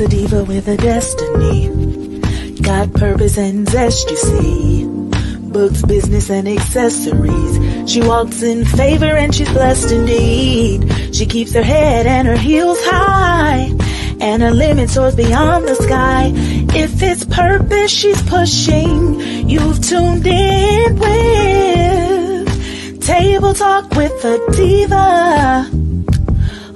a diva with a destiny. Got purpose and zest, you see. Books, business, and accessories. She walks in favor and she's blessed indeed. She keeps her head and her heels high, and her limit soars beyond the sky. If it's purpose she's pushing, you've tuned in with Table Talk with a Diva.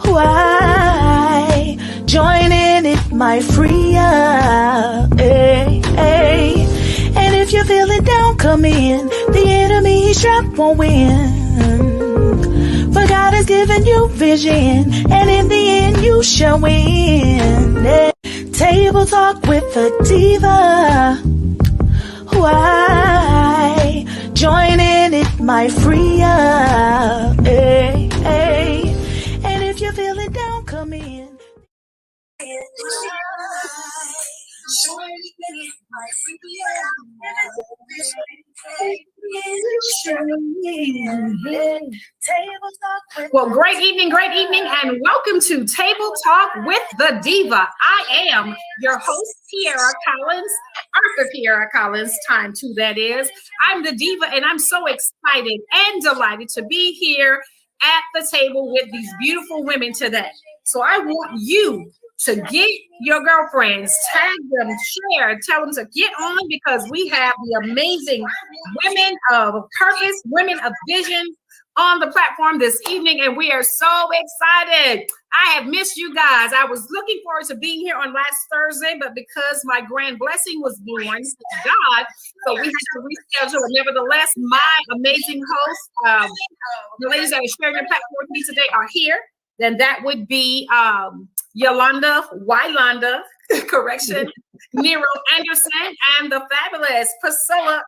Why? Join in, it might free ya. Hey, hey. And if you're feeling down, come in. The enemy he's trapped won't win. For God has given you vision, and in the end you shall win. Hey. Table Talk with a Diva. Why? Join in, it might free ya. Hey, hey. And if you're feeling down, come in. Well, great evening, and welcome to Table Talk with the Diva. I am your host, Tiara Collins, Arthur Tiara Collins, time two, that is. I'm the Diva, and I'm so excited and delighted to be here at the table with these beautiful women today. So I want you to get your girlfriends, tag them, share, tell them to get on, because we have the amazing women of purpose, women of vision on the platform this evening, and we are so excited. I have missed you guys. I was looking forward to being here on last Thursday, but because my grand blessing was born, God, so we had to reschedule. And nevertheless, my amazing hosts, the ladies that are sharing the platform with me today are here. Then that would be Yolanda, Wylanda, correction, Nero Anderson, and the fabulous Priscilla,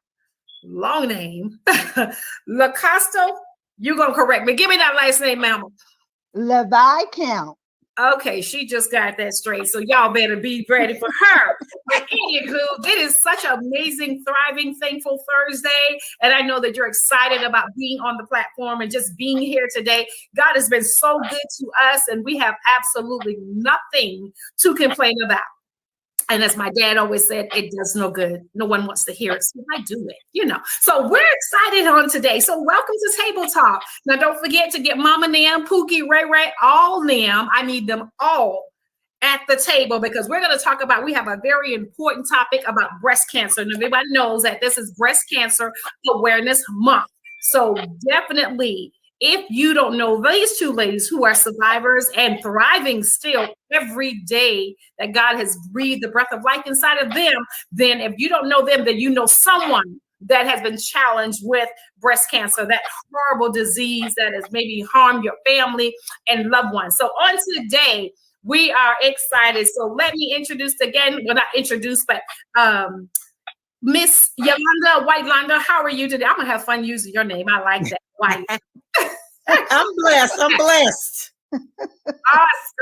long name, Lacosto. You're going to correct me. Give me that last name, Mama. Levi Count. Okay, she just got that straight. So y'all better be ready for her. But anywho, it is such an amazing, thriving, thankful Thursday. And I know that you're excited about being on the platform and just being here today. God has been so good to us, and we have absolutely nothing to complain about. And as my dad always said, it does no good. No one wants to hear it, so I do it, So we're excited on today. So welcome to Table Talk. Now, don't forget to get Mama Nam, Pookie, Ray Ray, all Nam. I need them all at the table, because we're going to talk about, we have a very important topic about breast cancer. And everybody knows that this is Breast Cancer Awareness Month. So definitely, if you don't know these two ladies who are survivors and thriving still every day, that God has breathed the breath of life inside of them, then if you don't know them, then you know someone that has been challenged with breast cancer, that horrible disease that has maybe harmed your family and loved ones. So on today, we are excited. So let me introduce again, well, not introduce, but Miss Yolanda Whitelanda. How are you today? I'm going to have fun using your name. I like that. White. I'm blessed.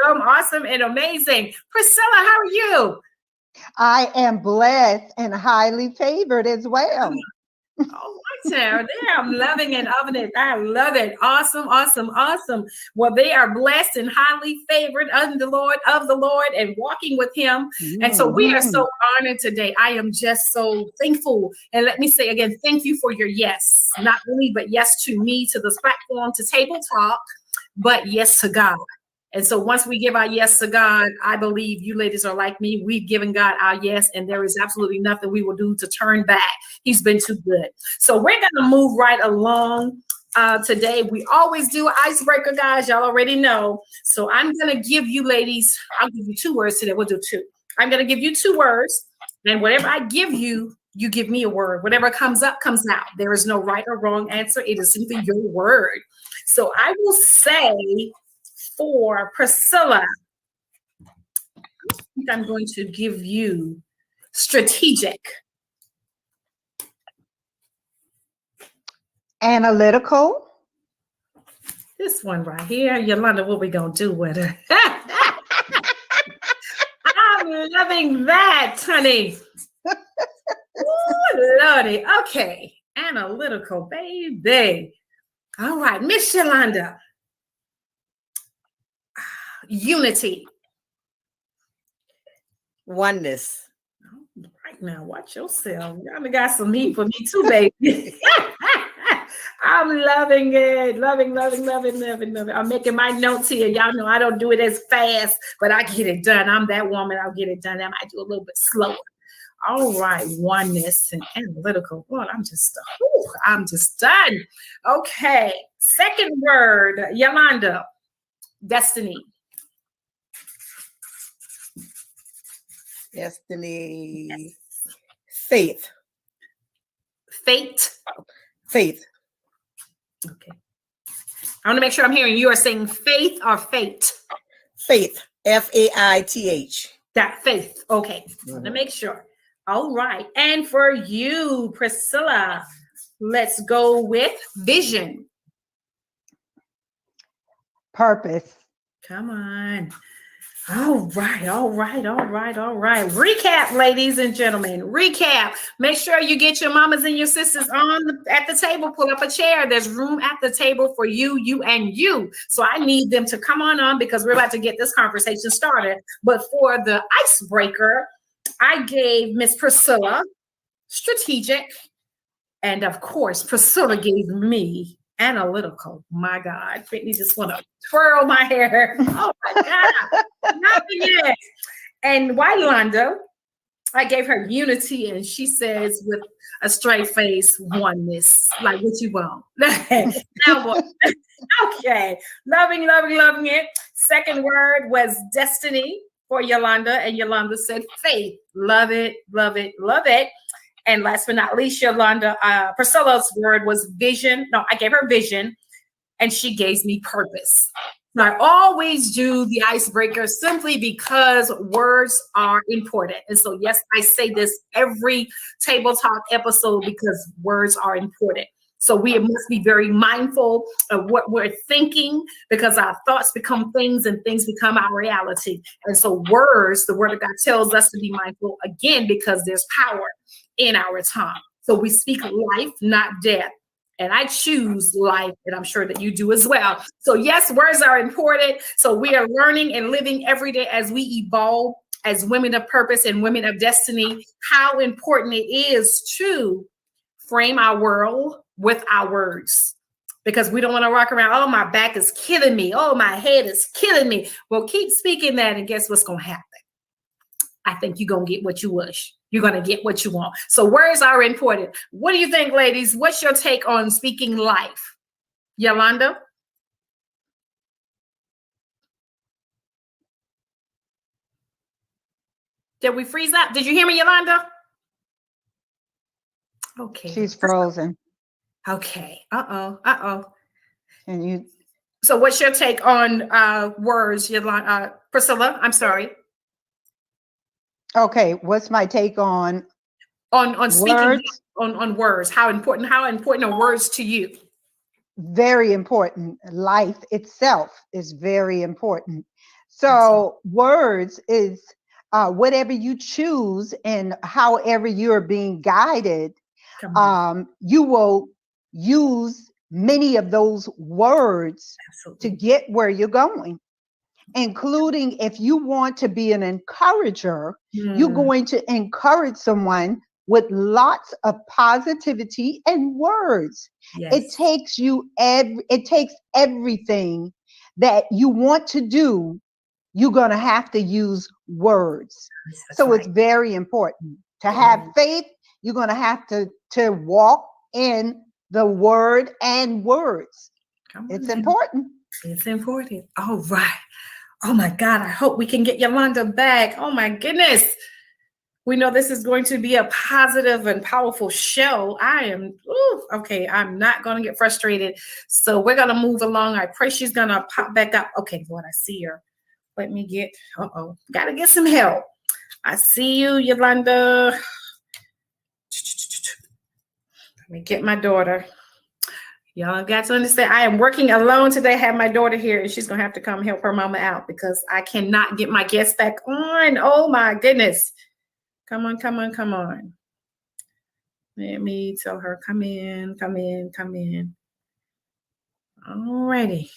Awesome, and amazing. Priscilla, how are you? I am blessed and highly favored as well. Oh, there, I'm loving and loving it. I love it. Awesome. Well, they are blessed and highly favored of the Lord and walking with him. And so we are so honored today. I am just so thankful. And let me say again, thank you for your yes, not only, but yes to me, to this platform, to Table Talk, but yes to God. And so once we give our yes to God, I believe you ladies are like me. We've given God our yes, and there is absolutely nothing we will do to turn back. He's been too good. So we're going to move right along today. We always do an icebreaker, guys. Y'all already know. So I'm going to give you ladies, I'll give you 2 words today. We'll do 2. I'm going to give you 2 words. And whatever I give you, you give me a word. Whatever comes up, comes out. There is no right or wrong answer. It is simply your word. So I will say, for Priscilla, I think I'm going to give you strategic. Analytical. This one right here. Yolanda, what we going to do with her? I'm loving that, honey. Ooh, Lordy. Okay. Analytical, baby. All right. Miss Yolanda. Unity. Oneness. Right now, watch yourself. Y'all got some heat for me too, baby. I'm loving it. Loving, loving, loving, loving, loving. I'm making my notes here. Y'all know I don't do it as fast, but I get it done. I'm that woman. I'll get it done. I might do a little bit slower. All right, oneness and analytical. Well, I'm just done. Okay, second word, Yolanda, destiny. Destiny. Faith. Fate. Faith. Okay. I want to make sure I'm hearing you are saying faith or fate. Faith. Faith. That faith. Okay. Want to make sure. All right. And for you, Priscilla, let's go with vision. Purpose. Come on. All right. Recap, ladies and gentlemen. Recap. Make sure you get your mamas and your sisters at the table. Pull up a chair. There's room at the table for you, and you. So I need them to come on because we're about to get this conversation started. But for the icebreaker, I gave Miss Priscilla strategic. And of course, Priscilla gave me analytical. My God, Brittany just want to twirl my hair. Oh my God, nothing yet. And Yolanda, I gave her unity, and she says with a straight face, oneness. Like what you want. Now what? Okay, loving it. Second word was destiny for Yolanda, and Yolanda said faith. Love it. And last but not least, Yolanda, Priscilla's word was vision. No, I gave her vision, and she gave me purpose. Now, I always do the icebreaker simply because words are important. And so, yes, I say this every Table Talk episode because words are important. So we must be very mindful of what we're thinking because our thoughts become things and things become our reality. And so words, the word of God tells us to be mindful again because there's power in our tongue. So we speak life, not death. And I choose life, and I'm sure that you do as well. So yes, words are important. So we are learning and living every day as we evolve as women of purpose and women of destiny, how important it is to frame our world with our words. Because we don't want to walk around, oh, my back is killing me. Oh, my head is killing me. Well, keep speaking that, and guess what's going to happen? I think you're going to get what you wish. You're going to get what you want. So words are important. What do you think, ladies? What's your take on speaking life? Yolanda? Did we freeze up? Did you hear me, Yolanda? Okay. She's frozen. Okay. Uh-oh. And you. So what's your take on words, Yolanda? Priscilla, I'm sorry. Okay, what's my take on speaking words? on words? How important are words to you? Very important. Life itself is very important. So words is whatever you choose and however you're being guided, you will use many of those words to get where you're going. Including if you want to be an encourager, you're going to encourage someone with lots of positivity and words. Yes. It takes everything that you want to do. You're going to have to use words. That's so right. It's very important to have faith. You're going to have to walk in the word and words. It's important. It's important. All right. Oh my God, I hope we can get Yolanda back. Oh my goodness. We know this is going to be a positive and powerful show. I'm not going to get frustrated. So we're going to move along. I pray she's going to pop back up. Okay, Lord, I see her. Let me get, got to get some help. I see you, Yolanda. Let me get my daughter. Y'all got to understand, I am working alone today. I have my daughter here, and she's going to have to come help her mama out because I cannot get my guests back on. Oh, my goodness. Come on. Let me tell her, come in. All righty.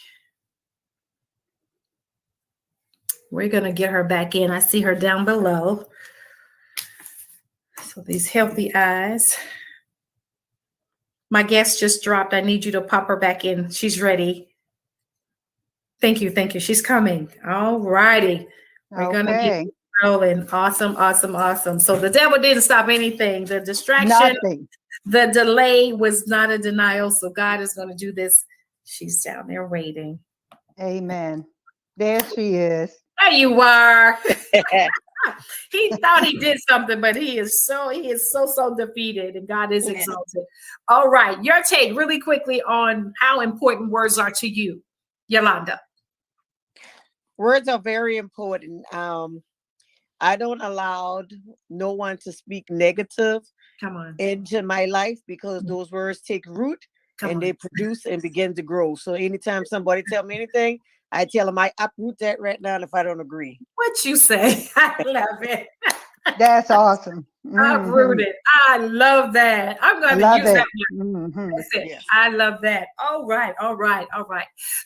We're going to get her back in. I see her down below. So these healthy eyes. My guest just dropped. I need you to pop her back in. She's ready. Thank you. Thank you. She's coming. All righty. We're going to get rolling. Awesome. Awesome. Awesome. So the devil didn't stop anything. The distraction, Nothing. the delay was not a denial. So God is going to do this. She's down there waiting. Amen. There she is. There you are. He thought he did something, but he is so defeated, and God is exalted. All right, your take really quickly on how important words are to you, Yolanda. Words are very important. I don't allow no one to speak negative into my life, because those words take root and they produce and begin to grow. So anytime somebody tell me anything, I tell them I uproot that right now if I don't agree. What you say? I love it. That's awesome. Uprooted. I love that. I'm going to use that. That's it. Yes. I love that. All right.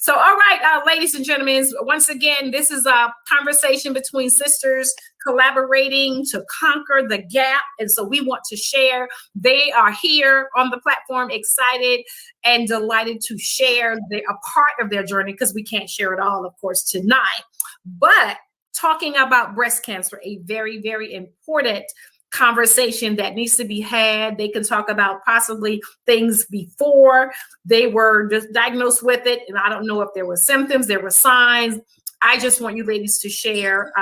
So, all right, ladies and gentlemen, once again, this is a conversation between sisters collaborating to conquer the gap. And so we want to share. They are here on the platform, excited and delighted to share a part of their journey, because we can't share it all, of course, tonight. But talking about breast cancer, a very, very important conversation that needs to be had. They can talk about possibly things before they were just diagnosed with it. And I don't know if there were symptoms, there were signs. I just want you ladies to share.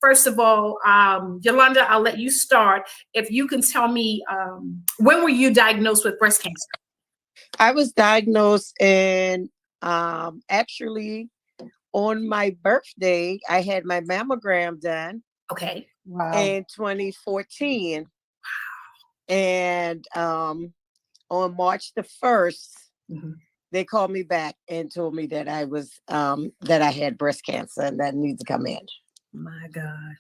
First of all, Yolanda, I'll let you start. If you can tell me, when were you diagnosed with breast cancer? I was diagnosed in actually on my birthday. I had my mammogram done. Okay. Wow. In 2014. And on March the 1st, they called me back and told me that I was that I had breast cancer and that needs to come in. My God.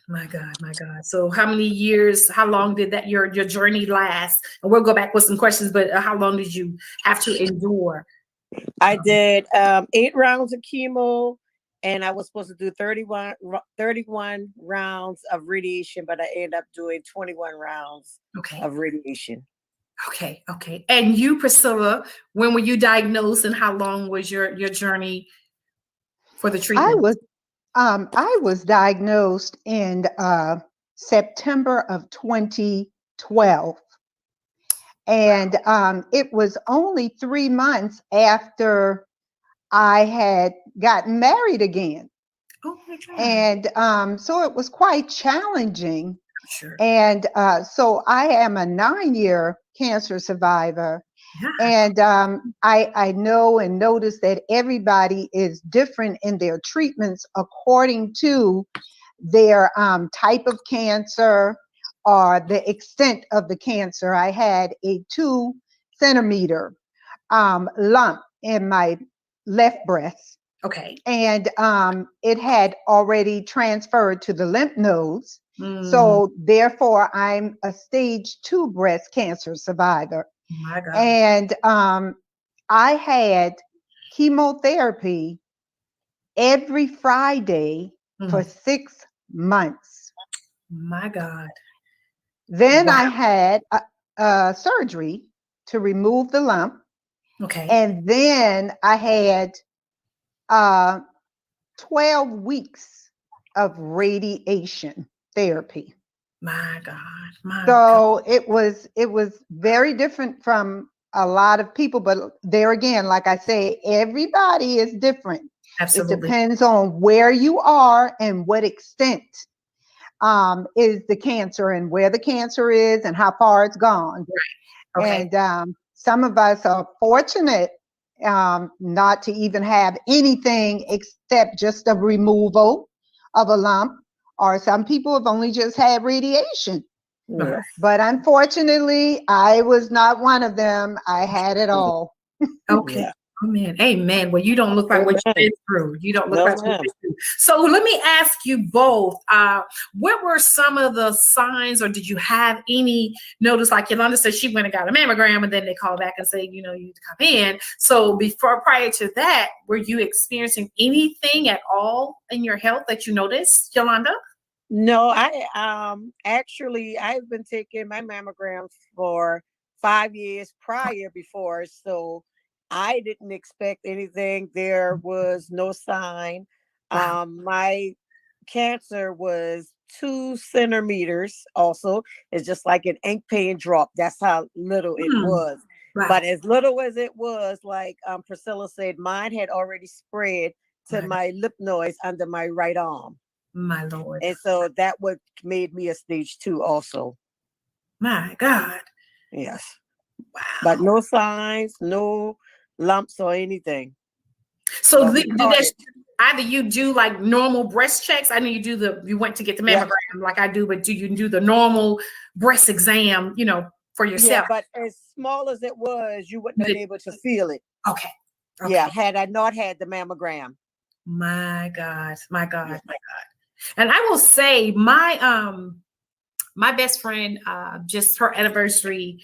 So how many years, how long did that your journey last? And we'll go back with some questions, but how long did you have to endure? I did 8 rounds of chemo, and I was supposed to do 31 rounds of radiation, but I ended up doing 21 rounds of radiation. Okay. And you, Priscilla, when were you diagnosed, and how long was your journey for the treatment? I was diagnosed in September of 2012. And it was only 3 months after I had gotten married again. Oh my God. And so it was quite challenging. Sure. And so I am a 9-year cancer survivor. Yeah. And I know and notice that everybody is different in their treatments according to their type of cancer or the extent of the cancer. I had a 2-centimeter lump in my left breast. Okay. And it had already transferred to the lymph nodes. So therefore, I'm a stage 2 breast cancer survivor. My God. And I had chemotherapy every Friday for 6 months. My God. Then I had a surgery to remove the lump. Okay. And then I had 12 weeks of radiation therapy. My God. So it was very different from a lot of people, but there again, like I say, everybody is different. Absolutely. It depends on where you are and what extent is the cancer and where the cancer is and how far it's gone. Right. Okay. And some of us are fortunate not to even have anything except just a removal of a lump, or some people have only just had radiation. Yes. But unfortunately, I was not one of them. I had it all. Okay. Yeah. Amen. Well, you don't look like what you've been through. You don't look like what you've been through. So let me ask you both, what were some of the signs, or did you have any notice? Like Yolanda said, she went and got a mammogram, and then they called back and say, you need to come in. So prior to that, were you experiencing anything at all in your health that you noticed, Yolanda? No, I actually I've been taking my mammograms for 5 years prior before, so I didn't expect anything. There was no sign. Wow. My cancer was 2 centimeters. Also, it's just like an ink pen drop. That's how little it was. Wow. But as little as it was, like Priscilla said, mine had already spread to my lymph nodes under my right arm. My Lord. And so that what made me a stage 2 also. My God. Yes. Wow. But no signs, no lumps or anything. So either you do like normal breast checks. I know you went to get the mammogram like I do, but do you do the normal breast exam, for yourself? Yeah, but as small as it was, you wouldn't have been able to feel it. Okay. Yeah, had I not had the mammogram. My God. And I will say my best friend, just her anniversary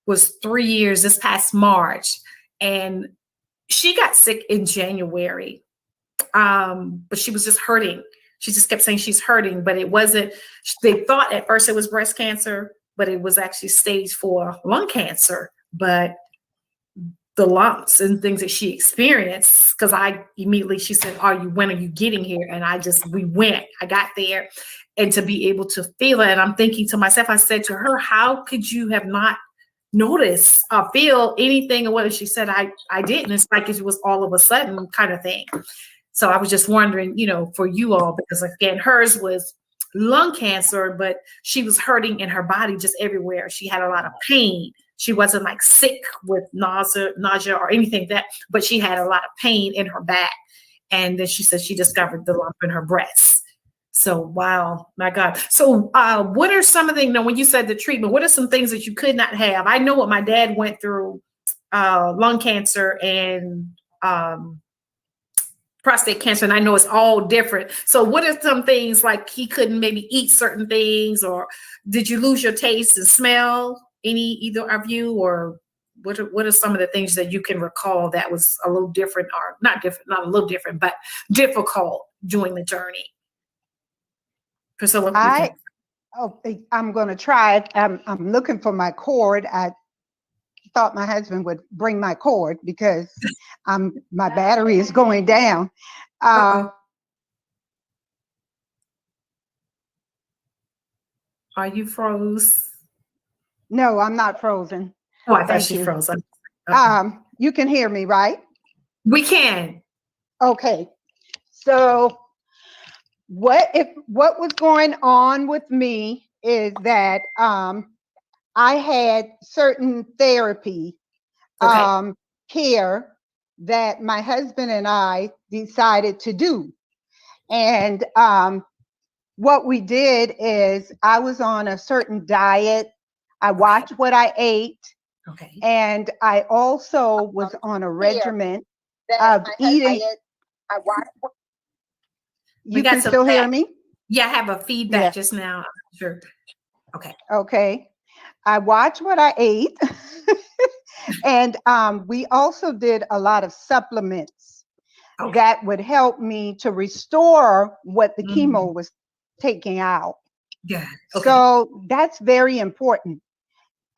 was 3 years this past March, and she got sick in January. But she was just hurting. She just kept saying she's hurting, but it wasn't. They thought at first it was breast cancer, but it was actually stage 4 lung cancer. But the lumps and things that she experienced, because she said, when are you getting here? And we went. I got there, and to be able to feel it, and I'm thinking to myself, I said to her, how could you have not notice or feel anything? Or what she said, I didn't. It's like it was all of a sudden kind of thing. So I was just wondering, for you all, because again, hers was lung cancer, but she was hurting in her body just everywhere. She had a lot of pain. She wasn't like sick with nausea or anything but she had a lot of pain in her back. And then she said she discovered the lump in her breast. So, wow, my God. So what are some of the, when you said the treatment, what are some things that you could not have? I know what my dad went through, lung cancer and prostate cancer, and I know it's all different. So what are some things like he couldn't maybe eat certain things, or did you lose your taste and smell, either of you, or what are some of the things that you can recall that was a little different, or not a little different, but difficult during the journey? Priscilla, I'm going to try it. I'm looking for my cord. I thought my husband would bring my cord because my battery is going down. Are you froze? No, I'm not frozen. Oh, I thought she froze. Okay. You can hear me, right? We can. Okay. So what was going on with me is that I had certain therapy care that my husband and I decided to do. And what we did is I was on a certain diet. I watched what I ate. Okay. And I also was on a regimen of eating. You can still hear me? Yeah, I have a feedback just now. Sure. Okay. Okay. I watched what I ate. And we also did a lot of supplements that would help me to restore what the chemo was taking out. Yeah. Okay. So that's very important.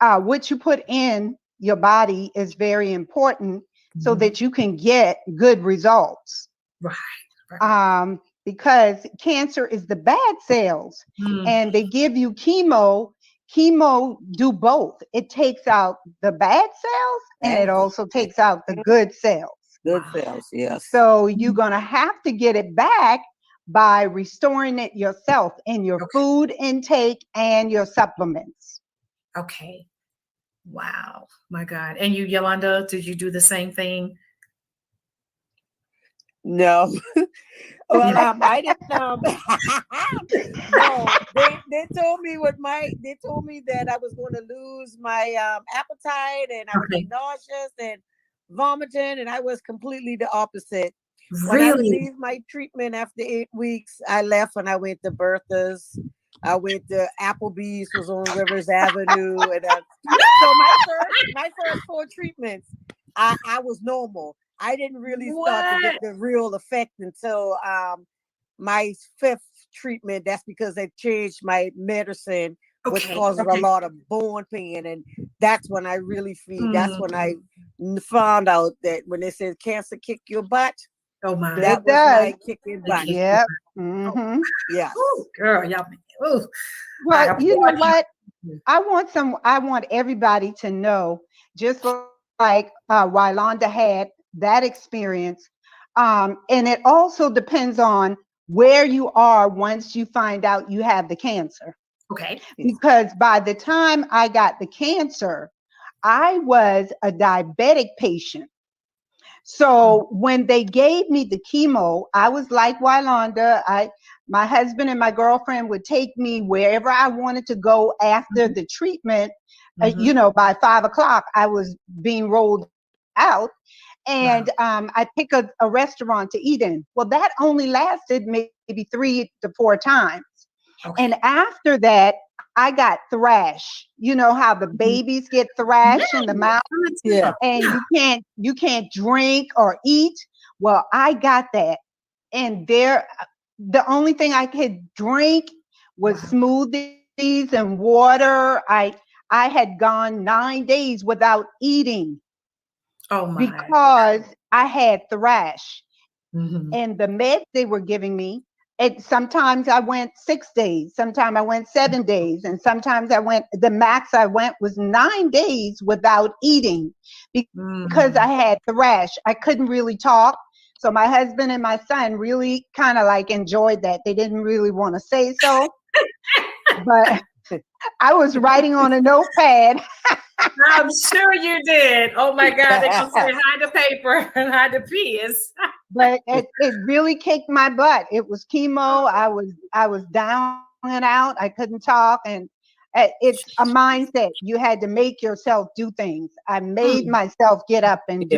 What you put in your body is very important so that you can get good results. Right. Because cancer is the bad cells, and they give you chemo. Chemo do both. It takes out the bad cells and it also takes out the good cells. Good cells, yes. So you're going to have to get it back by restoring it yourself in your food intake and your supplements. Okay. Wow. My God. And you, Yolanda, did you do the same thing? No. Well, I didn't. No, they told me they told me that I was going to lose my appetite and I would be nauseous and vomiting, and I was completely the opposite. Really? When I received my treatment after 8 weeks, I left and I went to Bertha's. I went to Applebee's, was on Rivers Avenue, and so my first 4 treatments, I was normal. I didn't really start to get the real effect until my fifth treatment, that's because they changed my medicine, which Okay. causes a lot of bone pain. And that's when I really feel, that's when I found out that when they said cancer kick your butt, Oh my. that It was does. my kicking butt. Yep. Mm-hmm. Yes. Ooh, girl, y'all. Ooh, Well, I you know applaud what? I want everybody to know, just like Wylonda had that experience. And it also depends on where you are once you find out you have the cancer. Okay. Because by the time I got the cancer, I was a diabetic patient. So when they gave me the chemo, I was like Wylonda. My husband and my girlfriend would take me wherever I wanted to go after the treatment. By 5 o'clock, I was being rolled out, and I pick a restaurant to eat in. Well, that only lasted maybe 3 to 4 times. Okay. And after that, I got thrash. You know how the babies get thrash in the mouth, Yeah. and you can't drink or eat. Well, I got that, and the only thing I could drink was smoothies and water. I had gone 9 days without eating Oh my. because I had thrash. Mhm. And the meds they were giving me, sometimes I went 6 days, sometimes I went 7 days, and sometimes the max I went was 9 days without eating because I had thrash. I couldn't really talk. So my husband and my son really kind of like enjoyed that. They didn't really want to say so, but I was writing on a notepad. I'm sure you did. Oh my God, they're gonna say hide the paper and hide the peas. But it really kicked my butt. It was chemo. I was down and out. I couldn't talk, and it's a mindset. You had to make yourself do things. I made myself get up and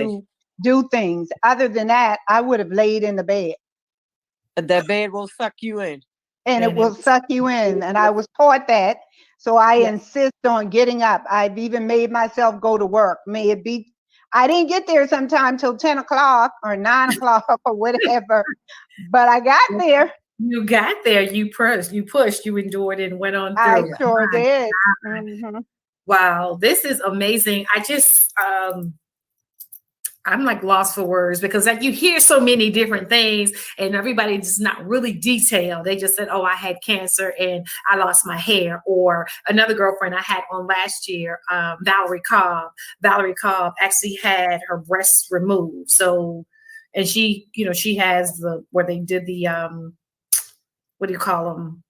do things. Other than that, I would have laid in the bed. The bed will suck you in. And it will suck you in. And I was taught that. So I insist on getting up. I've even made myself go to work. May it be, I didn't get there sometime till 10 o'clock or 9 o'clock or whatever, but I got there. You got there. You pushed, you endured, and went on I through. sure My did. God. Mm-hmm. Wow, this is amazing. I'm like lost for words because like you hear so many different things and everybody's not really detailed. They just said, oh, I had cancer and I lost my hair. Or another girlfriend I had on last year, Valerie Cobb. Valerie Cobb actually had her breasts removed. So, and she has where they did the, what do you call them?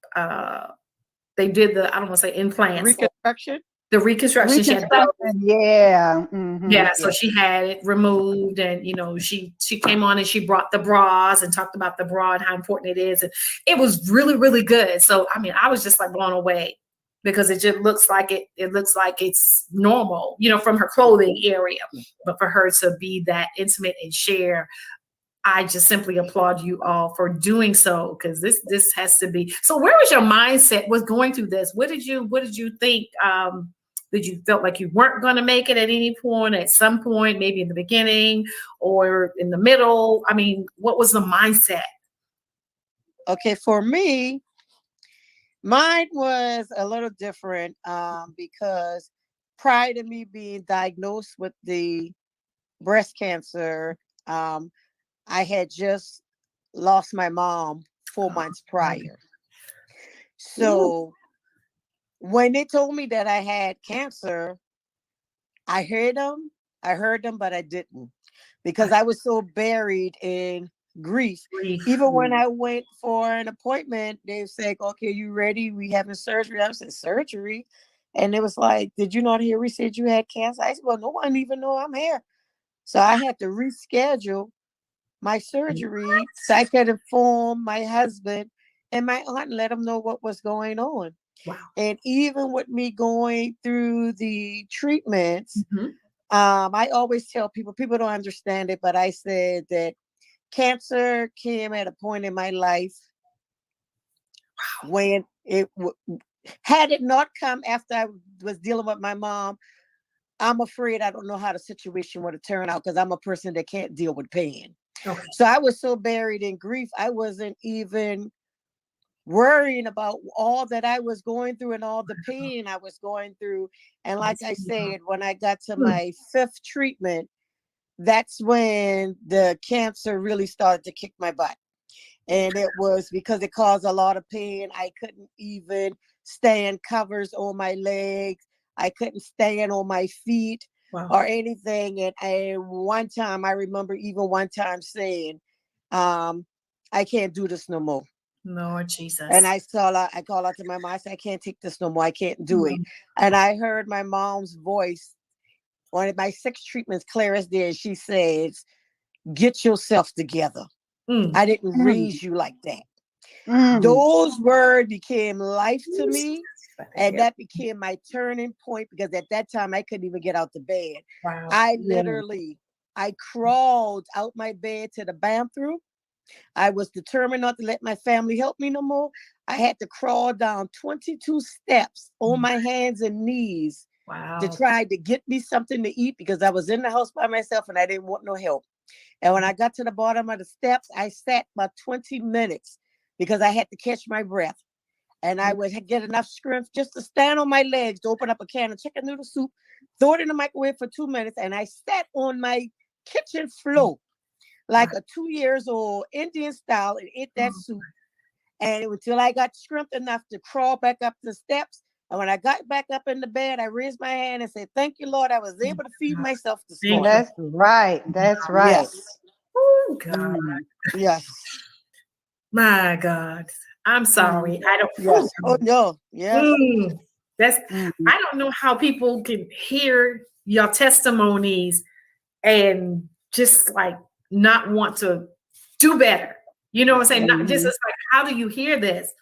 They did I don't want to say implants. Reconstruction? The reconstruction. She had Yeah. Mm-hmm. Yeah, so she had it removed, and she came on and she brought the bras and talked about the bra and how important it is, and it was really, really good. So I mean, I was just like blown away because it just looks like it looks like it's normal, from her clothing area, but for her to be that intimate and share, I just simply applaud you all for doing so because this has to be. So where was your mindset was going through this? What did you think? Did you felt like you weren't going to make it at any point, at some point, maybe in the beginning or in the middle? I mean, what was the mindset? Okay, for me, mine was a little different because prior to me being diagnosed with the breast cancer, I had just lost my mom 4 months prior. So when they told me that I had cancer, I heard them, but I didn't because I was so buried in grief. Even when I went for an appointment, they said, okay, you ready? We having surgery. I said, surgery? And it was like, did you not hear we said you had cancer? I said, well, no one even know I'm here. So I had to reschedule my surgery so I could inform my husband and my aunt and let them know what was going on. Wow. And even with me going through the treatments, I always tell people don't understand it, but I said that cancer came at a point in my life when had it not come after I was dealing with my mom, I'm afraid I don't know how the situation would have turned out because I'm a person that can't deal with pain. Okay. So I was so buried in grief, I wasn't even worrying about all that I was going through and all the pain I was going through. And like I said, when I got to my 5th treatment, that's when the cancer really started to kick my butt. And it was because it caused a lot of pain. I couldn't even stand covers on my legs. I couldn't stand on my feet or anything. And one time, I remember even one time saying, I can't do this no more. Lord Jesus. And I call out to my mom. I said, I can't take this no more. I can't do it. And I heard my mom's voice, one of my 6 treatments, Clarice did. She says, get yourself together. I didn't raise you like that. Those words became life to me. And that became my turning point, because at that time I couldn't even get out the bed. Wow. I crawled out my bed to the bathroom. I was determined not to let my family help me no more. I had to crawl down 22 steps on my hands and knees to try to get me something to eat, because I was in the house by myself and I didn't want no help. And when I got to the bottom of the steps, I sat about 20 minutes because I had to catch my breath. And I would get enough strength just to stand on my legs to open up a can of chicken noodle soup, throw it in the microwave for 2 minutes, and I sat on my kitchen floor like a 2 years old Indian style and ate that soup. And until I got strength enough to crawl back up the steps. And when I got back up in the bed, I raised my hand and said, thank you, Lord. I was able to feed myself this morning. That's right. That's right. Yes. Oh, God. Yes. My God. I'm sorry. I don't. Yes. Oh, no. Yes. That's. I don't know how people can hear your testimonies and just like not want to do better. You know what I'm saying? Not just it's like, how do you hear this?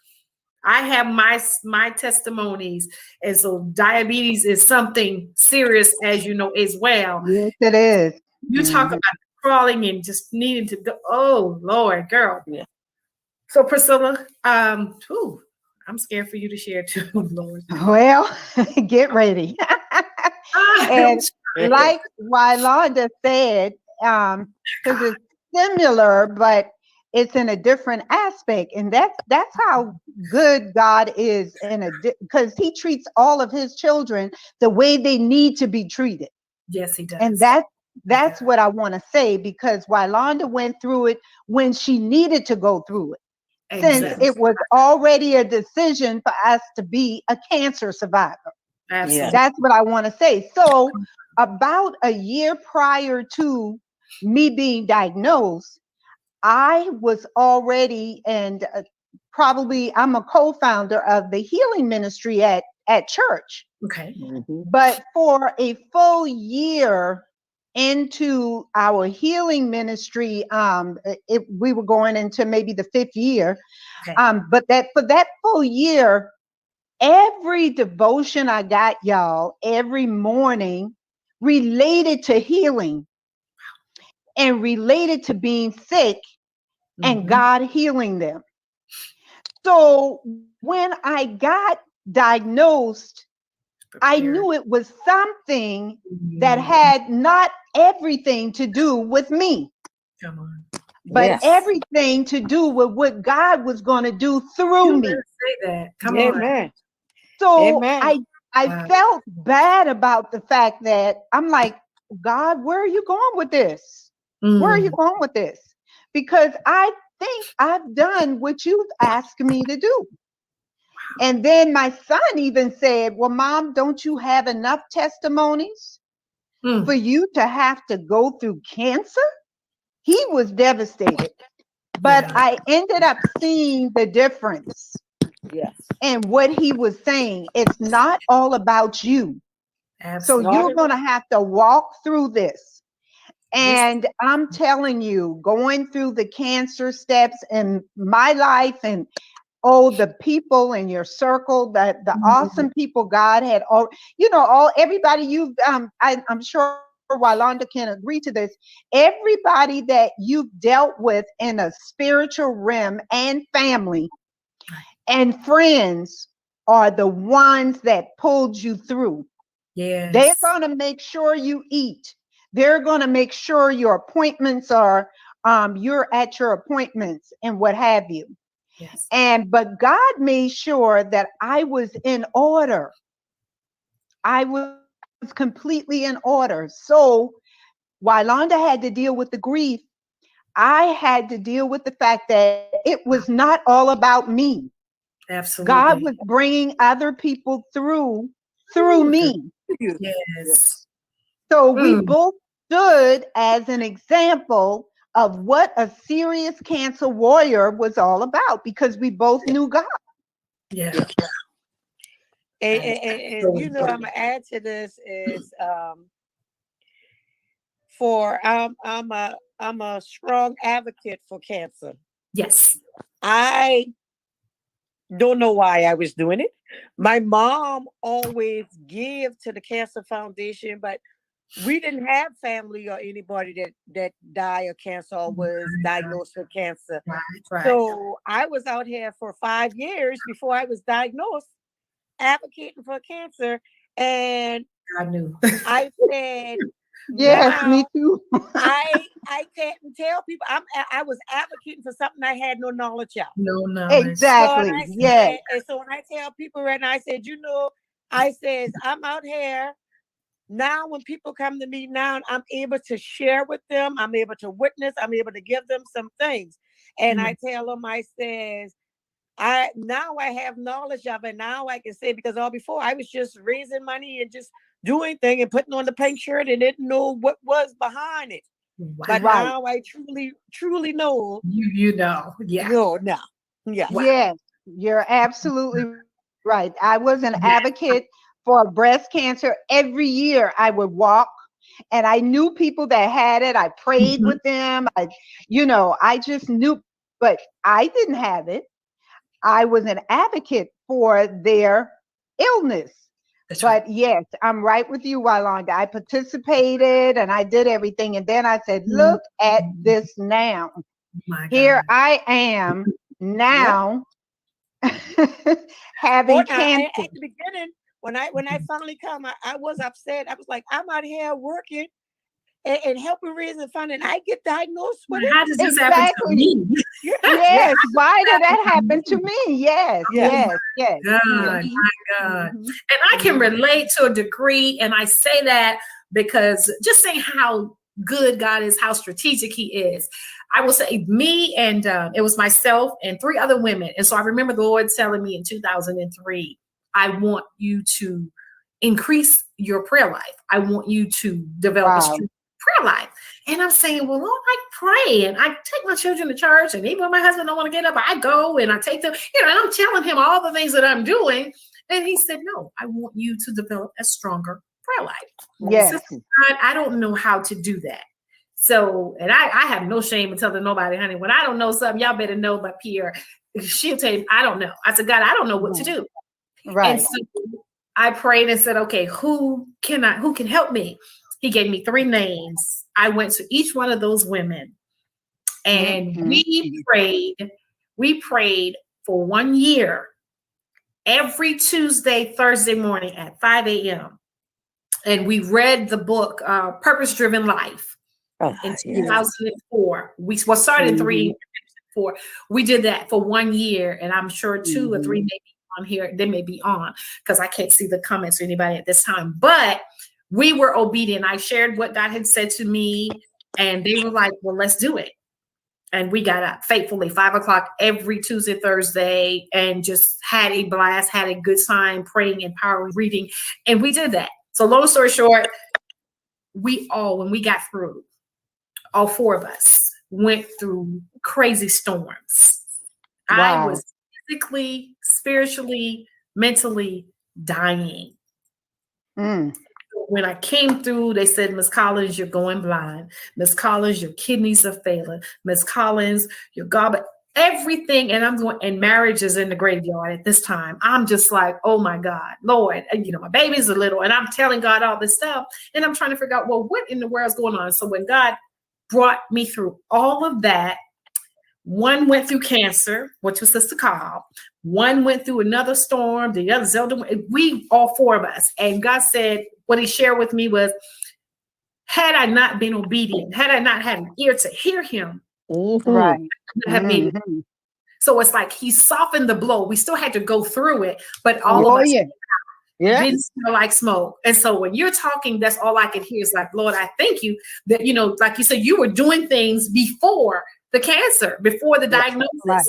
I have my testimonies, and so diabetes is something serious, as you know, as well. Yes, it is. You talk about crawling and just needing to go. Oh Lord, girl. Yeah. So Priscilla, I'm scared for you to share too, Lord. Well, get ready. And like Wylonda said, because it's similar, but it's in a different aspect, and that's how good God is because He treats all of His children the way they need to be treated. Yes, He does. And that's what I want to say, because Wylonda went through it when she needed to go through it. Since it was already a decision for us to be a cancer survivor. Absolutely. That's what I want to say. So about a year prior to me being diagnosed, I was already, and probably I'm a co-founder of the healing ministry at church. Okay. But for a full year into our healing ministry, we were going into maybe the 5th year. But for that full year, every devotion I got, y'all, every morning related to healing and related to being sick and God healing them. So when I got diagnosed, I knew it was something that had not everything to do with me, but everything to do with what God was going to do through me. Say that. Come on. So I felt bad about the fact that I'm like, God, where are you going with this? Where are you going with this? Because I think I've done what you've asked me to do. And then my son even said, well, Mom, don't you have enough testimonies for you to have to go through cancer? He was devastated. But I ended up seeing the difference. And what he was saying, it's not all about you. So you're going to have to walk through this. And I'm telling you, going through the cancer steps in my life, and the people in your circle, the awesome people God had, everybody you've, I'm sure Wylonda can agree to this. Everybody that you've dealt with in a spiritual realm and family and friends are the ones that pulled you through. They're going to make sure you eat. They're going to make sure your appointments are you're at your appointments and what have you. Yes. But God made sure that I was in order. I was completely in order. So while Londa had to deal with the grief, I had to deal with the fact that it was not all about me. Absolutely. God was bringing other people through me. Yes. So we both stood as an example of what a serious cancer warrior was all about, because we both knew God. Yeah. And you know, I'm gonna add to this is I'm a strong advocate for cancer. Yes. I don't know why I was doing it. My mom always gave to the Cancer Foundation, but we didn't have family or anybody that died of cancer or was diagnosed with cancer. Right. So I was out here for 5 years before I was diagnosed, advocating for cancer. And I knew. I said, Yes, me too. I can't tell people I was advocating for something I had no knowledge of. No knowledge. Exactly. Yes. And so when I tell people right now, I said, you know, I says I'm out here now. When people come to me now, I'm able to share with them. I'm able to witness. I'm able to give them some things. And I tell them, I says, I have knowledge of it. Now I can say, because all before I was just raising money and just doing things and putting on the pink shirt and didn't know what was behind it. Wow. But now I truly know. You know. Yeah. No. Yeah. Yes, you're absolutely right. I was an advocate for breast cancer. Every year I would walk, and I knew people that had it. I prayed with them. I just knew, but I didn't have it. I was an advocate for their illness. That's but right. yes, I'm right with you, Walonda. I participated and I did everything. And then I said, look at this now. My Here God. I am now having cancer. At the beginning, when I finally come, I was upset. I was like, I'm out here working and helping raise the fund, and I get diagnosed with it. How does this happen to me? Yes. Why did that happen to me? Yes. God, my God. And I can relate to a degree, and I say that because just saying how good God is, how strategic He is. I will say me and it was myself and 3 other women. And so I remember the Lord telling me in 2003, I want you to increase your prayer life. I want you to develop a strong prayer life. And I'm saying, well, Lord, I pray and I take my children to church, and even when my husband don't want to get up, I go and I take them, and I'm telling him all the things that I'm doing. And he said, no, I want you to develop a stronger prayer life. Yes. So, God, I don't know how to do that. So, and I have no shame in telling nobody, honey, when I don't know something, y'all better know my peer. She'll tell you, I don't know. I said, God, I don't know what to do. Right. And so I prayed and said, okay, who can help me? He gave me 3 names. I went to each one of those women and we prayed for 1 year, every Tuesday, Thursday morning at 5 a.m. And we read the book, Purpose Driven Life in 2004. We started in 3, 4. We did that for 1 year. And I'm sure 2 or 3 may be on here. They may be on because I can't see the comments or anybody at this time. But we were obedient. I shared what God had said to me, and they were like, well, let's do it. And we got up faithfully 5 o'clock every Tuesday, Thursday, and just had a blast, had a good time praying, empowering, reading. And we did that. So long story short, when we got through, all 4 of us went through crazy storms. I was physically, spiritually, mentally dying. When I came through, they said, Miss Collins, you're going blind. Miss Collins, your kidneys are failing. Miss Collins, your gallbladder, everything. And I'm going, and marriage is in the graveyard at this time. I'm just like, oh my God, Lord, my baby's a little, and I'm telling God all this stuff. And I'm trying to figure out, well, what in the world's going on? So when God brought me through all of that, one went through cancer, which was Sister Carl. One went through another storm. The other Zelda, all 4 of us. And God said, what He shared with me was, had I not been obedient, had I not had an ear to hear Him, Right. So it's like he softened the blow. We still had to go through it, but all Oh of us yeah. didn't smell like smoke. And so when you're talking, that's all I could hear is like, Lord, I thank you that, like you said, you were doing things before the cancer, before the diagnosis. Right.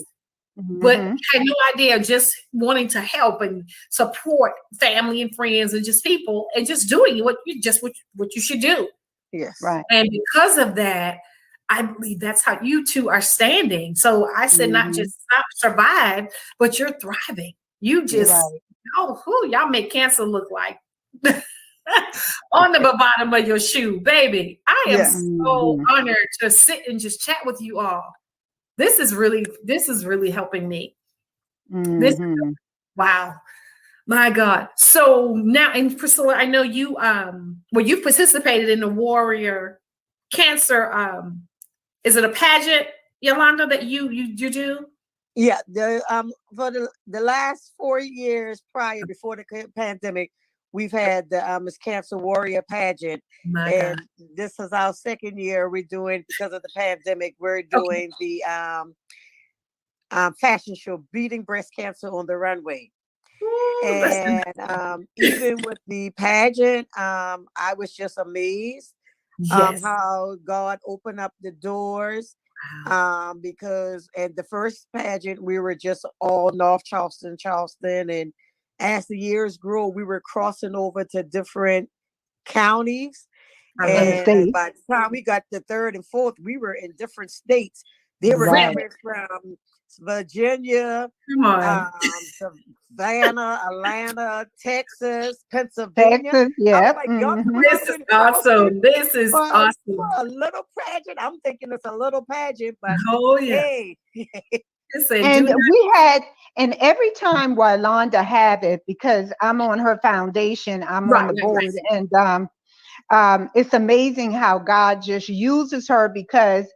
But had no idea, just wanting to help and support family and friends and just people and just doing what you should do. Yes. Right. And because of that, I believe that's how you two are standing. So I said, not just survive, but you're thriving. You just, y'all make cancer look like on the bottom of your shoe, baby. I am so honored to sit and just chat with you all. This is really helping me. Wow. My God. So now, and Priscilla, I know you, you participated in the Warrior Cancer, is it a pageant, Yolanda, that you do? Yeah, for the last 4 years before the pandemic, we've had the Miss Cancer Warrior pageant. God. This is our second year we're doing, because of the pandemic, we're doing the fashion show, Beating Breast Cancer on the Runway. Ooh, and even with the pageant, I was just amazed how God opened up the doors. Because at the first pageant, we were just all North Charleston, and as the years grew, we were crossing over to different counties. And by the time we got the third and fourth, we were in different states. They were coming from Virginia, Savannah, Atlanta, Texas, Pennsylvania. Like, this is awesome. This is awesome. For a little pageant. I'm thinking it's a little pageant, but hey. And we had, and every time Yolanda have it, because I'm on her foundation, I'm on the board, and it's amazing how God just uses her, because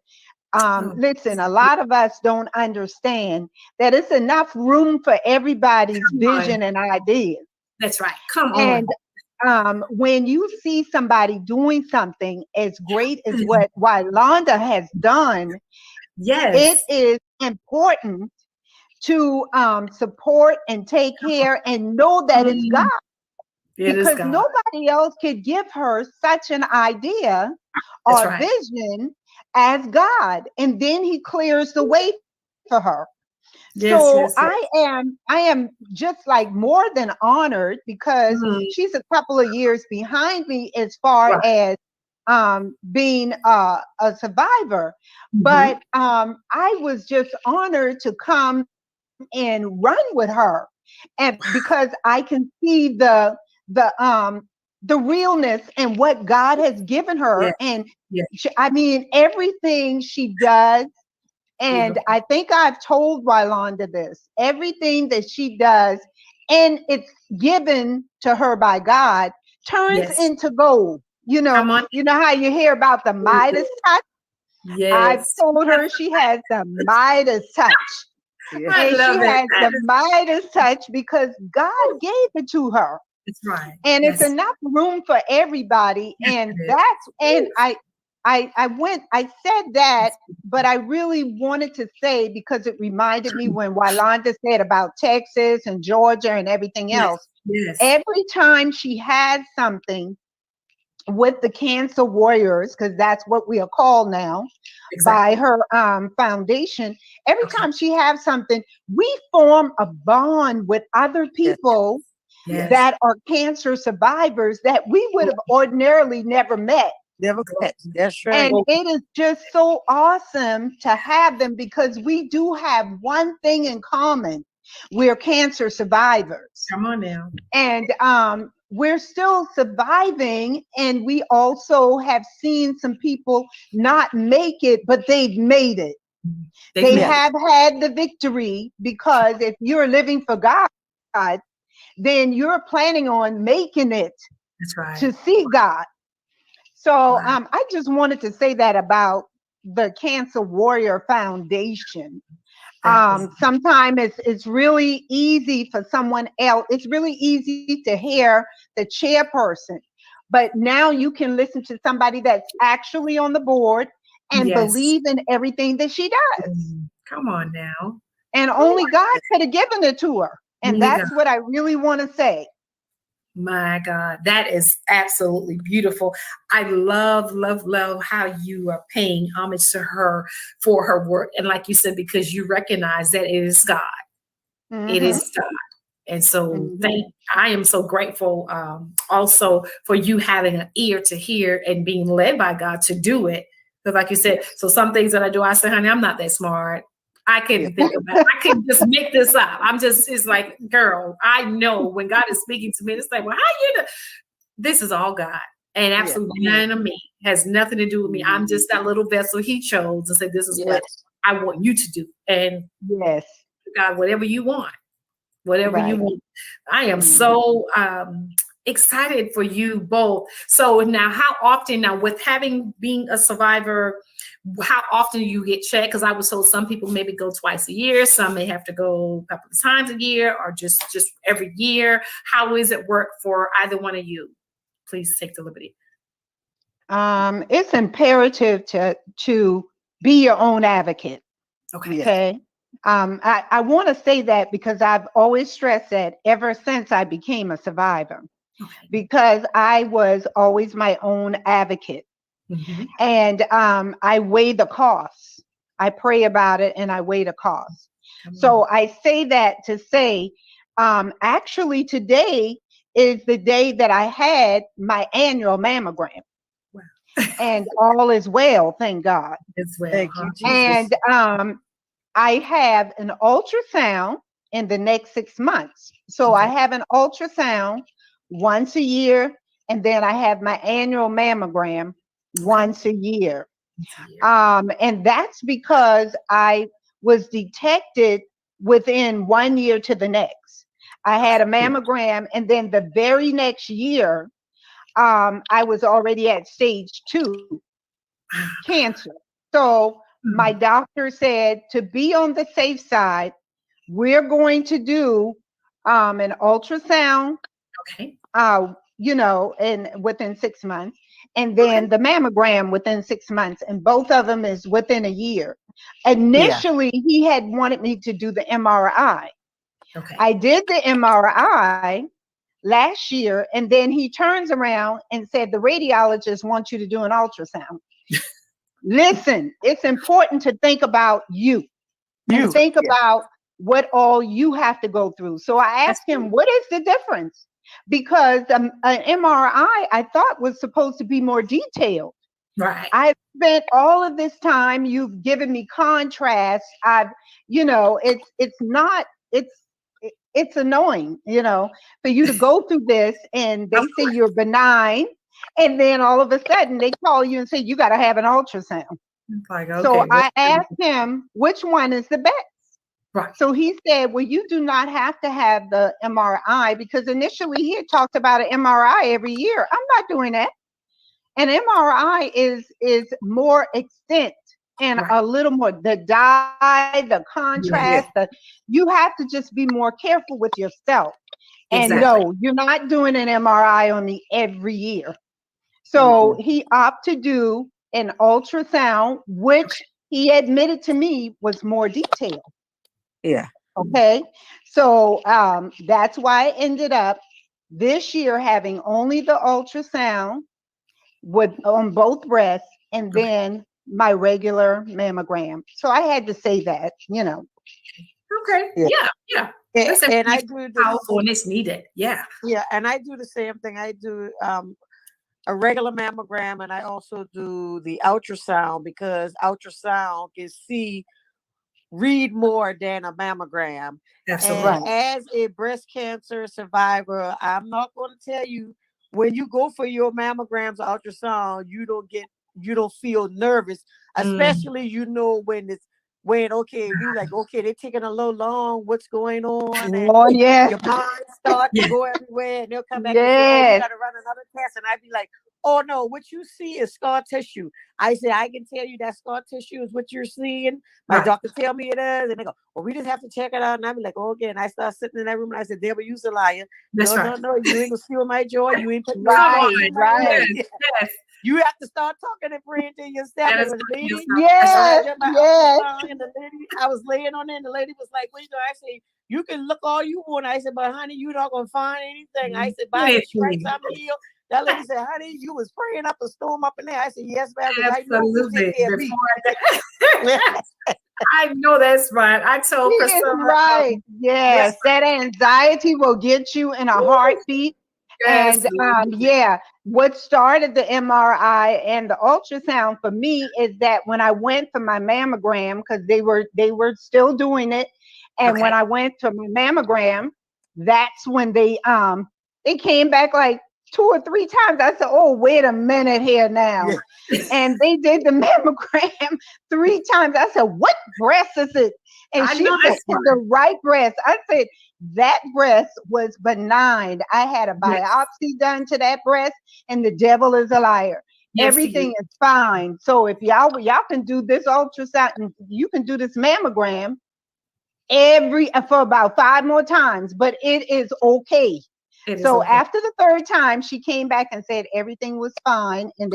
listen, a lot of us don't understand that it's enough room for everybody's vision and ideas. That's right. Come on. And when you see somebody doing something as great as what Yolanda has done, it is important to support and take care and know that it's God. Because nobody else could give her such an idea or vision as God, and then he clears the way for her. I am just like more than honored, because she's a couple of years behind me as far as being a survivor. But I was just honored to come and run with her, and because I can see the realness and what God has given her. And I mean, everything she does, and I think I've told Yolanda this, everything that she does, and it's given to her by God, turns into gold. You know how you hear about the Midas touch? I've told her she has the Midas touch. And she has the Midas touch because God gave it to her. That's right. And it's enough room for everybody. And I said that, but I really wanted to say, because it reminded me when Yolanda said about Texas and Georgia and everything else. Every time she has something with the Cancer Warriors, because that's what we are called now by her foundation, every time she has something, we form a bond with other people that are cancer survivors that we would have ordinarily never met. That's right. And it is just so awesome to have them, because we do have one thing in common. We're cancer survivors. Come on now. And we're still surviving, and we also have seen some people not make it, but they've made it. They have had the victory, because if you're living for God, then you're planning on making it to see God. So I just wanted to say that about the Cancer Warrior Foundation. Sometimes it's really easy for someone else. It's really easy to hear the chairperson, but now you can listen to somebody that's actually on the board and Yes. believe in everything that she does. Come on now. And only God could have given it to her. And Only that's God. what I really want to say. My God, that is absolutely beautiful. I love, love, love how you are paying homage to her for her work. And like you said, because you recognize that it is God. It is God. And so I am so grateful also for you having an ear to hear and being led by God to do it. Because like you said, so some things that I do, I say, honey, I'm not that smart. I can think about it. I can just make this up. It's like, girl, I know when God is speaking to me, it's like, well, how you know? This is all God. And absolutely none of me. Has nothing to do with me. I'm just that little vessel he chose and said, this is what I want you to do. And God, whatever you want. Whatever you want. I am so excited for you both. So now, how often now with being a survivor, how often do you get checked? Because I was told some people maybe go twice a year, some may have to go a couple of times a year, or just every year. How does it work for either one of you? Please take the liberty. It's imperative to be your own advocate. Okay. I want to say that because I've always stressed that ever since I became a survivor, because I was always my own advocate. And I weigh the costs. I pray about it and I weigh the costs. So I say that to say, actually today is the day that I had my annual mammogram. And all is well, thank God. It's well. Thank you, Jesus. And I have an ultrasound in the next 6 months. So I have an ultrasound once a year, and then I have my annual mammogram once a year. And that's because I was detected within 1 year to the next. I had a mammogram, and then the very next year, I was already at stage 2 cancer. So my doctor said, to be on the safe side, we're going to do an ultrasound, and within 6 months, and then the mammogram within 6 months, and both of them is within a year. Initially, he had wanted me to do the MRI. I did the MRI last year, and then he turns around and said, the radiologist wants you to do an ultrasound. Listen, it's important to think about you and think about what all you have to go through. So I asked him, what is the difference? Because an MRI I thought was supposed to be more detailed. I've spent all of this time. You've given me contrast. It's annoying, for you to go through this, and they say you're benign, and then all of a sudden they call you and say you got to have an ultrasound. So I asked him, which one is the best? So he said, well, you do not have to have the MRI, because initially he had talked about an MRI every year. I'm not doing that. An MRI is more extent and a little more, the dye, the contrast, you have to just be more careful with yourself. And no, you're not doing an MRI on me every year. So he opted to do an ultrasound, which he admitted to me was more detailed. Okay. So that's why I ended up this year having only the ultrasound on both breasts, and then my regular mammogram. So I had to say that, Okay. Yeah. And I do powerful when it's needed. Yeah. And I do the same thing. I do a regular mammogram, and I also do the ultrasound, because ultrasound can read more than a mammogram. Absolutely. And as a breast cancer survivor, I'm not going to tell you, when you go for your mammograms or ultrasound, you don't feel nervous, especially we like, okay, they're taking a little long, what's going on? And your mind starts to go everywhere, and they'll come back and say, oh, you got to run another test. And I'd be like, oh no, what you see is scar tissue. I say, I can tell you that scar tissue is what you're seeing. My doctor tell me it is. And they go, well, we just have to check it out. And I'd be like, oh, okay. And I start sitting in that room, and I said, Deborah, you's a liar. No, you ain't gonna steal my joy. You ain't putting right. Yes. You have to start talking and praying to yourself. That is And the lady, Yes, yes. and the lady, I was laying on it, and the lady was like, "Well, I said, you can look all you want." I said, "But honey, you're not gonna find anything." I said, "By the stripes I'm healed." That lady said, "Honey, you was praying up a storm up in there." I said, "Yes, ma'am, because I know you take care of me." I know that's right. I told She is Priscilla. right. Yes, that anxiety will get you in a heartbeat. Yes. And yeah, what started the MRI and the ultrasound for me is that when I went for my mammogram, because they were still doing it, and when I went to my mammogram, that's when they came back like 2 or 3 times. I said, "Oh, wait a minute here now." And they did the mammogram 3 times. I said, "What breast is it?" And she said, "The right breast." I said, "That breast was benign. I had a biopsy done to that breast, and the devil is a liar. Everything is fine. So if y'all can do this ultrasound, and you can do this mammogram for about 5 more times, but it is okay." So after the 3rd time, she came back and said everything was fine, and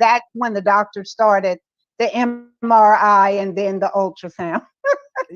that's when the doctor started the MRI and then the ultrasound.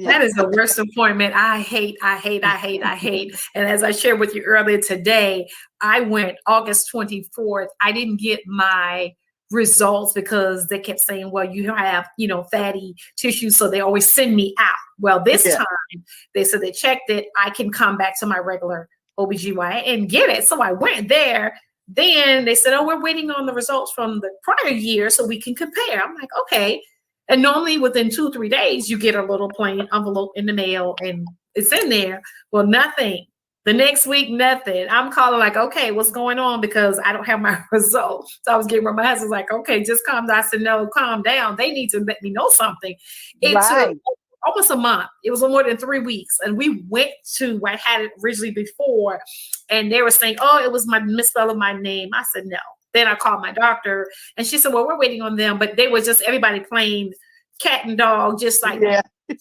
That is the worst appointment. I hate. And as I shared with you earlier today, I went August 24th. I didn't get my results because they kept saying, "Well, you have, fatty tissue." So they always send me out. Well, this time they said they checked it. I can come back to my regular OBGYN and get it. So I went there. Then they said, "Oh, we're waiting on the results from the prior year so we can compare." I'm like, okay. And normally within 2-3 days, you get a little plain envelope in the mail and it's in there. Well, nothing. The next week, nothing. I'm calling like, okay, what's going on? Because I don't have my results. So I was getting my husband's like, okay, just calm down. I said, no, calm down. They need to let me know something. It took almost a month. It was more than 3 weeks. And we went to, I had it originally before, and they were saying, oh, it was my misspell of my name. I said, no. Then I called my doctor and she said, well, we're waiting on them. But they were just everybody playing cat and dog, just like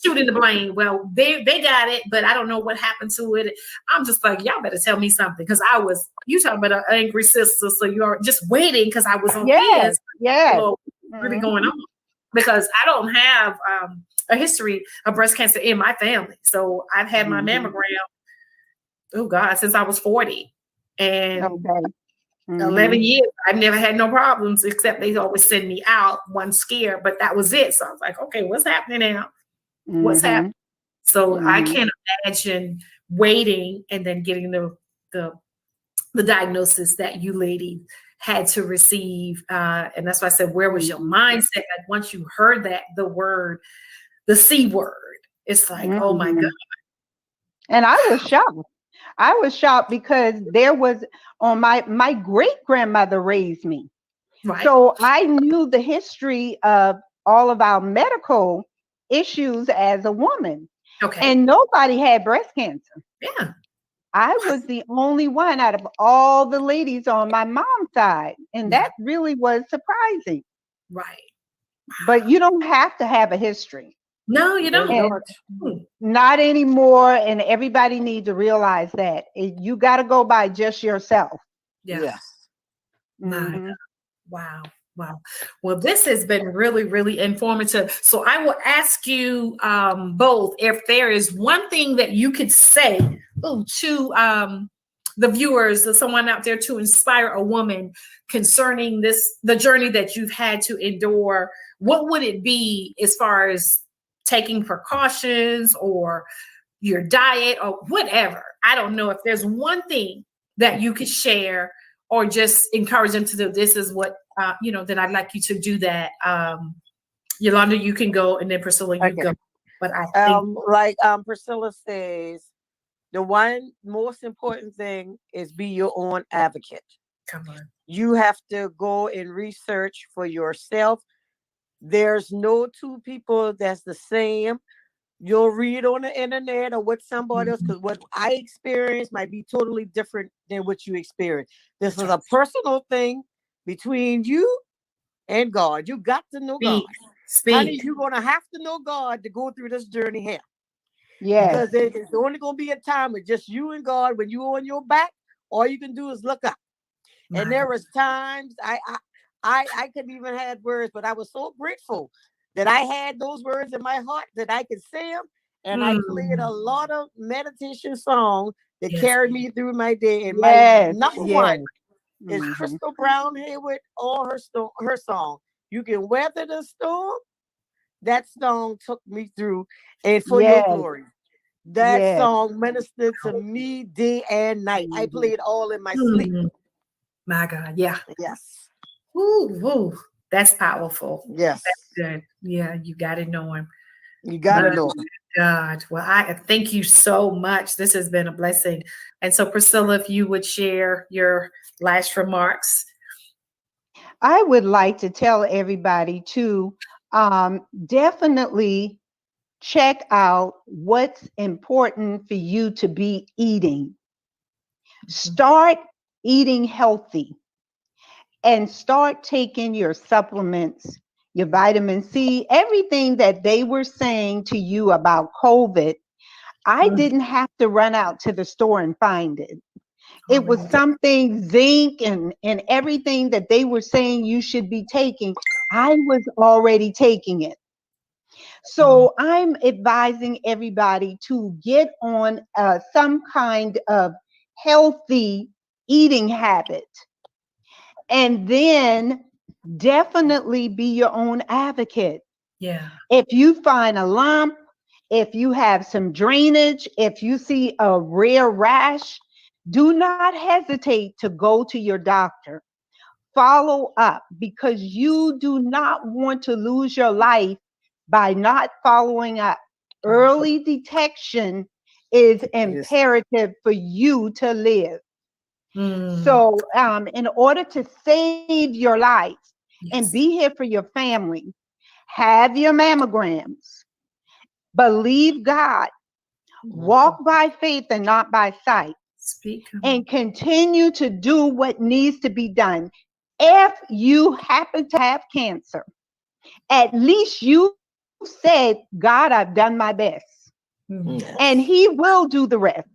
shooting the blame. Well, they got it, but I don't know what happened to it. I'm just like, y'all better tell me something. Because you talking about an angry sister. So you're just waiting because I was on kids. Really going on. Because I don't have a history of breast cancer in my family. So I've had my mammogram, oh God, since I was 40. And 11 years, I've never had no problems, except they always send me out one scare, but that was it. So I was like, okay, what's happening now? What's happening? So I can't imagine waiting and then getting the diagnosis that you lady had to receive. And that's why I said, where was your mindset? Like once you heard the C word, it's like, oh my God. And I was shocked. I was shocked because there was my great grandmother raised me. Right. So I knew the history of all of our medical issues as a woman. Okay. And nobody had breast cancer. Yeah. I was the only one out of all the ladies on my mom's side. And that really was surprising. Right. But you don't have to have a history. No, you don't. Not anymore. And everybody needs to realize that you got to go by just yourself. Yes. Wow. Well, this has been really, really informative. So I will ask you both if there is one thing that you could say to the viewers, or someone out there to inspire a woman concerning the journey that you've had to endure. What would it be as far as taking precautions or your diet or whatever? I don't know if there's one thing that you could share or just encourage them to do. This is what, then I'd like you to do that. Yolanda, you can go, and then Priscilla, you go. But I think Priscilla says, the one most important thing is be your own advocate. Come on. You have to go and research for yourself. There's no two people that's the same. You'll read on the internet or what somebody else, because what I experienced might be totally different than what you experienced. This is a personal thing between you and God. You got to know God. Honey, you're going to have to know God to go through this journey here. Yeah. Because there's only going to be a time with just you and God. When you're on your back, all you can do is look up. And there was times I couldn't even have words, but I was so grateful that I had those words in my heart that I could say them. And I played a lot of meditation songs that carried me through my day. And my Yes, number yes. one is Crystal Brown Hayward, all her song. You can weather the storm. That song took me through, and for your Yes, glory. That yes. song ministered to me day and night. I played all in my sleep. My God, yeah. Yes. Ooh, that's powerful. Yes. That's good. Yeah, you got to know him. You got to know him. God, well, I thank you so much. This has been a blessing. And so, Priscilla, if you would share your last remarks. I would like to tell everybody to definitely check out what's important for you to be eating. Start eating healthy and start taking your supplements, your vitamin C, everything that they were saying to you about COVID. I didn't have to run out to the store and find it. It was something zinc and everything that they were saying you should be taking. I was already taking it. So I'm advising everybody to get on some kind of healthy eating habit. And then definitely be your own advocate. Yeah. If you find a lump, if you have some drainage, if you see a rare rash, do not hesitate to go to your doctor. Follow up because you do not want to lose your life by not following up. Early detection is imperative for you to live. So, in order to save your life and be here for your family, have your mammograms, believe God, walk by faith and not by sight, and continue to do what needs to be done. If you happen to have cancer, at least you said, God, I've done my best. And He will do the rest.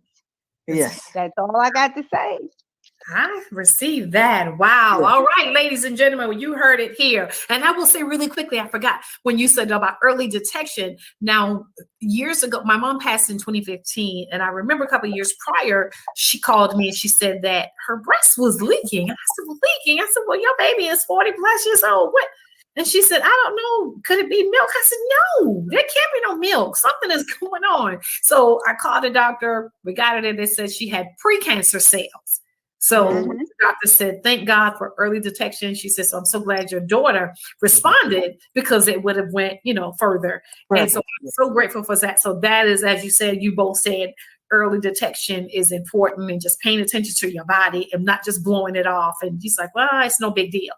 Yes. That's all I got to say. I received that. Wow. Yeah. All right, ladies and gentlemen, well, you heard it here. And I will say really quickly, I forgot when you said about early detection. Now, years ago, my mom passed in 2015. And I remember a couple of years prior, she called me and she said that her breast was leaking. I said, well, leaking? I said, well, your baby is 40 plus years old. What? And she said, I don't know. Could it be milk? I said, no, there can't be no milk. Something is going on. So I called the doctor. We got it and they said she had precancer cells. So the doctor said, thank God for early detection. She said, so I'm so glad your daughter responded because it would have went, further. Right. And so I'm so grateful for that. So that is, as you said, you both said, early detection is important and just paying attention to your body and not just blowing it off. And she's like, well, it's no big deal.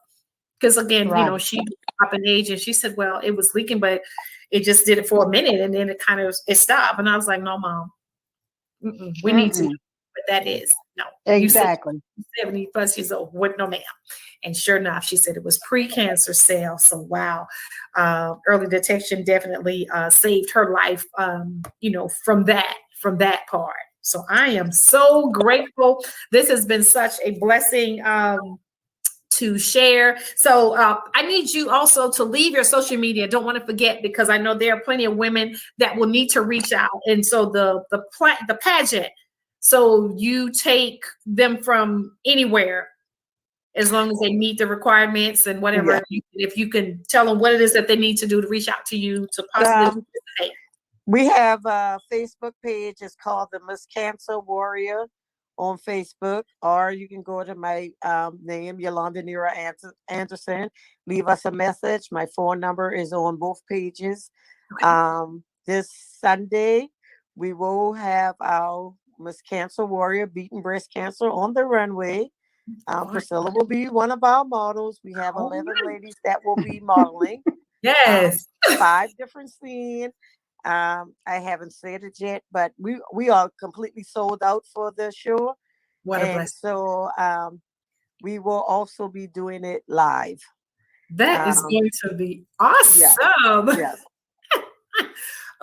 Because again, she up in age and she said, well, it was leaking, but it just did it for a minute and then it stopped. And I was like, no, Mom, we need to know what that is. No, exactly. 70 plus years old. What? No, ma'am. And sure enough, she said it was pre-cancer cell. So wow, early detection definitely saved her life. From that part. So I am so grateful. This has been such a blessing. To share. So I need you also to leave your social media. Don't want to forget because I know there are plenty of women that will need to reach out. And so the pageant. So you take them from anywhere as long as they meet the requirements and whatever. Yeah. If you can tell them what it is that they need to do to reach out to you to possibly participate. We have a Facebook page. It's called the Miss Cancer Warrior on Facebook, or you can go to my name, Yolanda Nera Anderson. Leave us a message. My phone number is on both pages. Okay. This Sunday, we will have our Miss Cancer Warrior beating breast cancer on the runway. Priscilla will be one of our models. We have 11 ladies that will be modeling. Yes. 5 different scenes. I haven't said it yet, but we are completely sold out for the show. What a blessing. So we will also be doing it live. That is going to be awesome. Yes.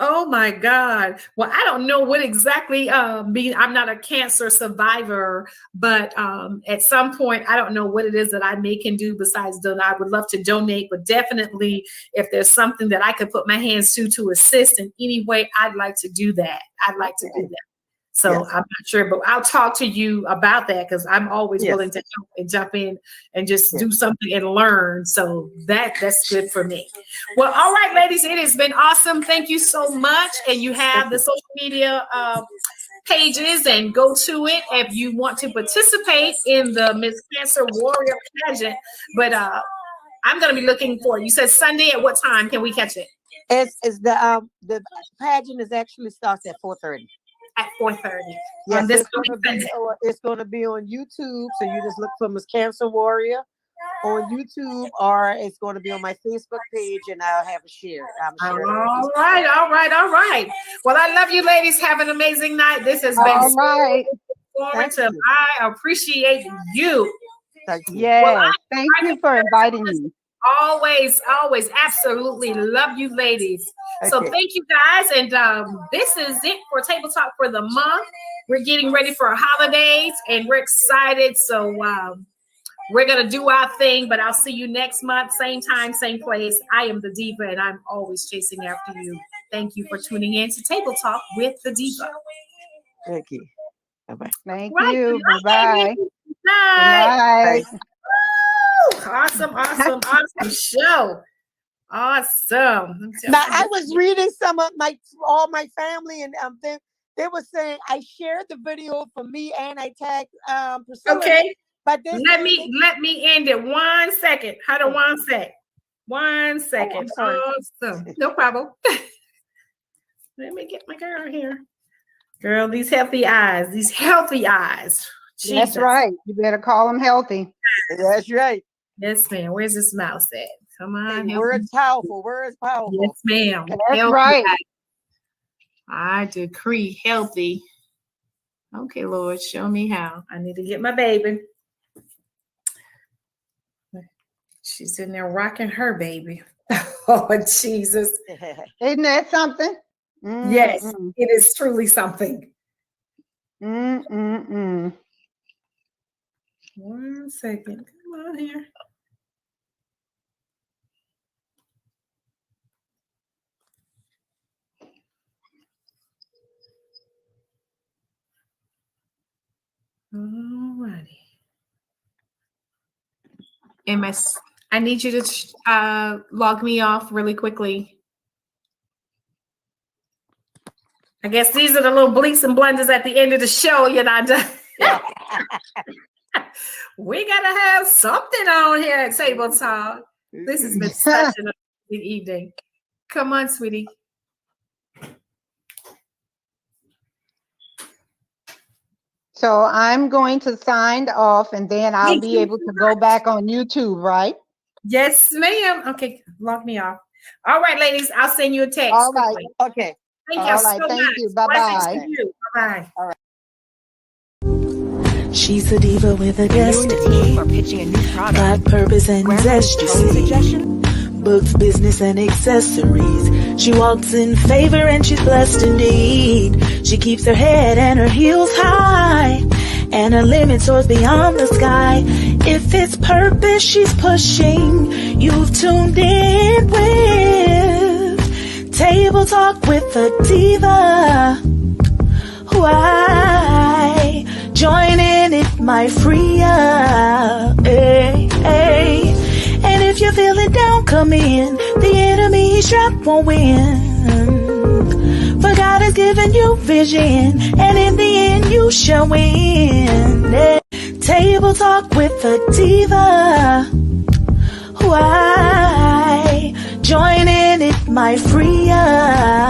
Oh my God. Well, I don't know what exactly I'm not a cancer survivor, but at some point, I don't know what it is that I can do besides donate. I would love to donate, but definitely if there's something that I could put my hands to assist in any way, I'd like to do that. I'd like to do that. So yes. I'm not sure, but I'll talk to you about that because I'm always willing to help and jump in and just do something and learn. So that's good for me. Well, all right, ladies, it has been awesome. Thank you so much. And you have the social media pages and go to it if you want to participate in the Miss Cancer Warrior pageant. But I'm going to be looking for it. You said Sunday at what time can we catch it? It's the pageant is actually starts at 4:30. At 4:30. Yes, it's going to be on YouTube. So you just look for Miss Cancer Warrior on YouTube, or it's going to be on my Facebook page, and I'll have a share. All right. Well, I love you, ladies. Have an amazing night. This has been informative. I appreciate you. Thank you. Yes, thank you for inviting me. Always, absolutely love you, ladies. Okay. So thank you, guys. And this is it for Table Talk for the month. We're getting ready for holidays, and we're excited. So we're going to do our thing, but I'll see you next month. Same time, same place. I am the Diva, and I'm always chasing after you. Thank you for tuning in to Table Talk with the Diva. Thank you. Bye-bye. Thank you. Bye-bye. Good night. Bye. Awesome show. Awesome. Now I was reading some of all my family, and they were saying I shared the video for me and I tagged Priscilla. Okay. But let me end it 1 second. Hold on 1 sec. 1 second. Awesome. No problem. Let me get my girl here. Girl, these healthy eyes. Jesus. That's right. You better call them healthy. That's right. Yes, ma'am. Where's this mouse at? Come on. Words powerful. Words powerful. Yes, ma'am. That's healthy right. I decree healthy. Okay, Lord, show me how. I need to get my baby. She's in there rocking her baby. Oh, Jesus. Isn't that something? Yes, it is truly something. 1 second. Come on here. All righty. MS, I need you to log me off really quickly. I guess these are the little bleeps and blunders at the end of the show, you know. We gotta have something on here at Table Talk. This has been such an amazing evening. Come on, sweetie. So I'm going to sign off, and then I'll be able to go back on YouTube, right? Yes, ma'am. Okay, log me off. All right, ladies, I'll send you a text. All right. Quickly. Okay. Thank you so much. Thank you. Bye-bye. Bye-bye. All right. She's a diva with a destiny. Or pitching a new product. Got purpose and zest, you see. Suggestion? Books, business, and accessories. She walks in favor and she's blessed indeed. She keeps her head and her heels high, and her limit soars beyond the sky. If it's purpose she's pushing, you've tuned in with Table Talk with the Diva. Why? Join in, it might free ya. Hey, hey. And if you're feeling down, come in. The enemy he's trapped won't win. For God has given you vision, and in the end you shall win. Yeah. Table Talk with the Diva. Why? Join in, it might free ya.